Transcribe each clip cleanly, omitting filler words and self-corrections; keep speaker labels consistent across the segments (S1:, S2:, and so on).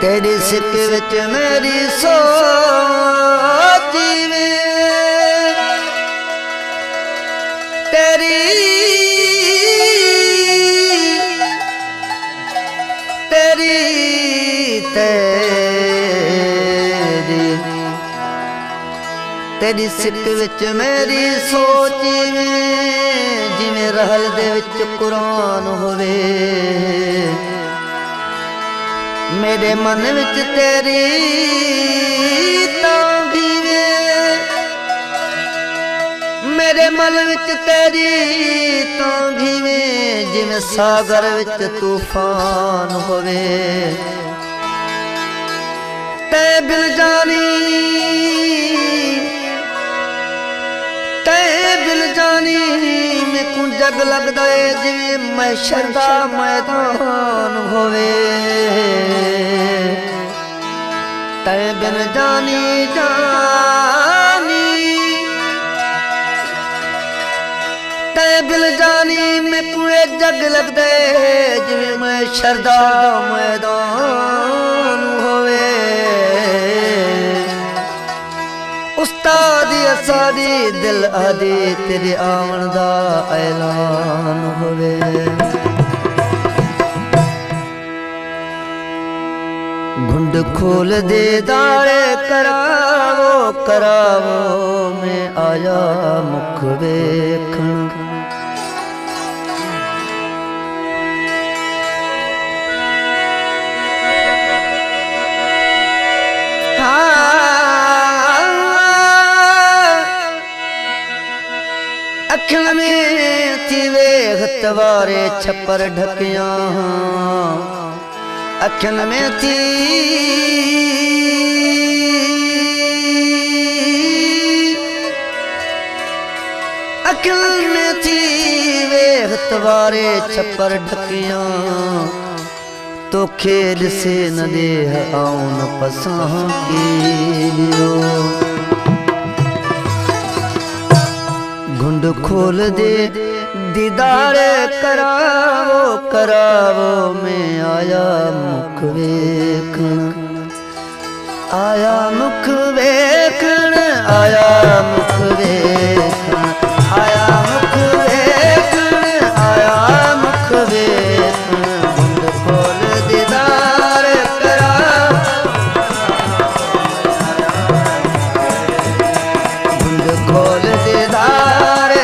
S1: तेरी सिक विच मेरी सोच वे तेरी तेरी तेरी तेरी सिक विच मेरी सोच वे जिवें रहल दे विच कुरान होवे मेरे मन विच तेरी तांगी वे मेरे मन विच तेरी तांगी वे जिवें सागर विच तूफान होवे ते बिन जानी मैनू जग लगदा है जिवें महशर दा मैदान होवे तै बिन जानी तै बिन जानी मैनू जग लगदा है जिवें महशर दा मैदान होवे उस्ताद असादी दिल आदि तेरे आवन दा ऐलान होवे घुंड खोल दे दाड़े करावो करावो मैं आया मुख वेखण अखिण में थी वेख तवारे छपर ढकिया अखिण में थी अखिण में थी वेख तवारे छपर ढकिया तो खेल से न देह आउन पसां की लियो घुंड खोल दे दीदार करावो करावो मैं आया मुख वेखण आया मुख वेखण आया मुख वेखण आया मुख वेखण आया मुख वेखण घुंड खोल दीदार करावो घुंड खोल दीदार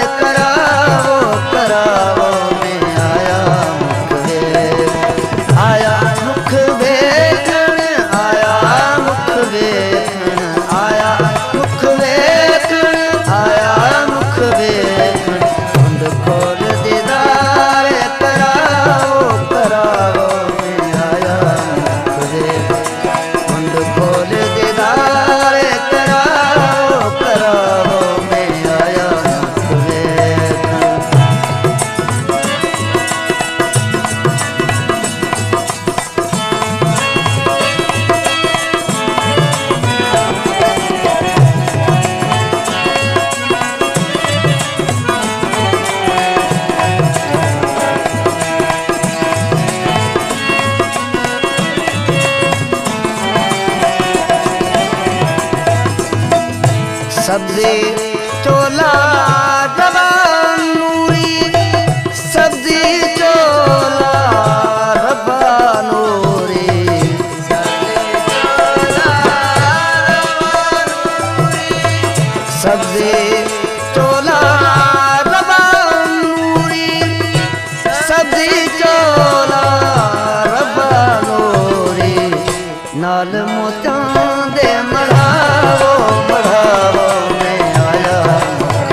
S1: सब्जी चोला जवान नूरी सब्जी चोला रब्बा नूरी सब्जी चोला रब्बा नूरी सब्जी चोला रब्बा नूरी नाल मोतियां दे मढ़ावो मढ़ावो मैं आया मुख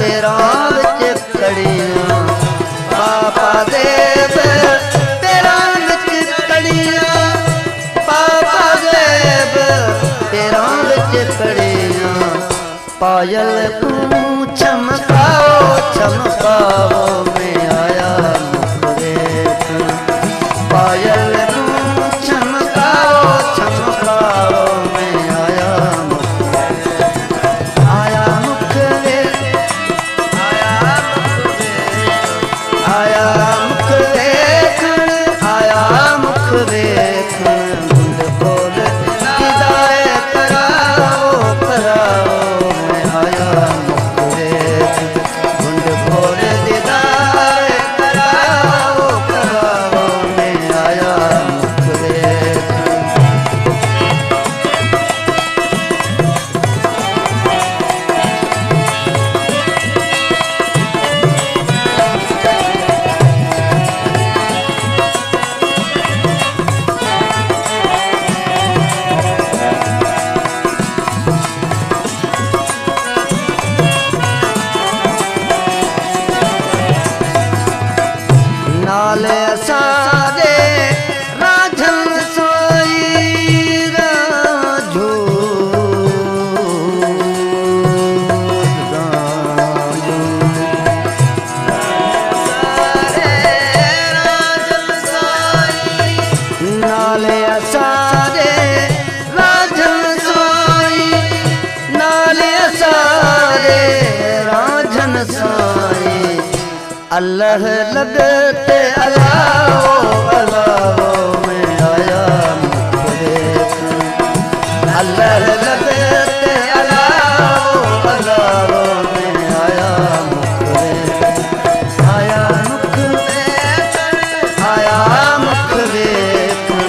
S1: पैरां विच कड़ियां बाबा देव पैरां विच कड़ियां बाबा देव पैरां विच कड़ियां पायल तू चमकाओ चमकाओ मैं आया मुख देखन पायल तू चमकाओ चमकाओ मैं आया मुख देखन गुंद बोल दिदाए कराओ कराओ मैं आया मुख देखन गुंद बोल दिदाए कराओ कराओ मैं आया मुख देखन नाले सारे राजन सोई राजू नाले सारे राजन सोई नाले सारे राजन सोई अल्लाह लगते अलाओ अलाओ मैं आया मुख देखन अल्लाह लगते अलाओ अलाओ मैं आया मुख देखन आया मुख देखन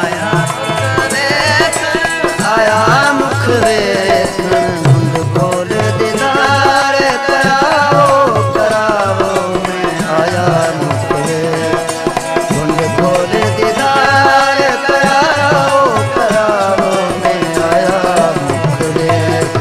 S1: आया मुख देखन आया मुख देखन गुंद बोल दीदार कराओ कराओ आया मुख गुंद बोल दीदार कराओ कराओ मैं आया मुख देखन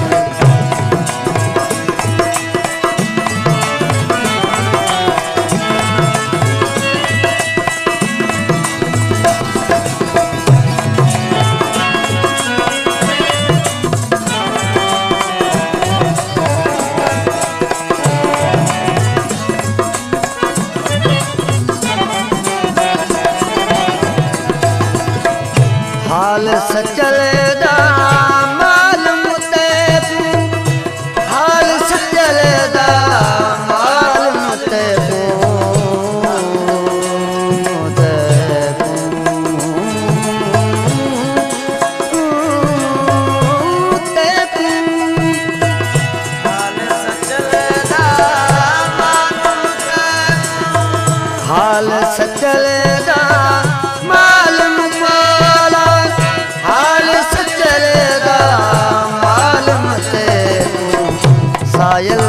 S1: हाल सचल दा मालूम तैनू हाल सचल दा मालूम तैनू हाल सचल दा मालूम वाला हाल सचल दा मालूम तैनू सायल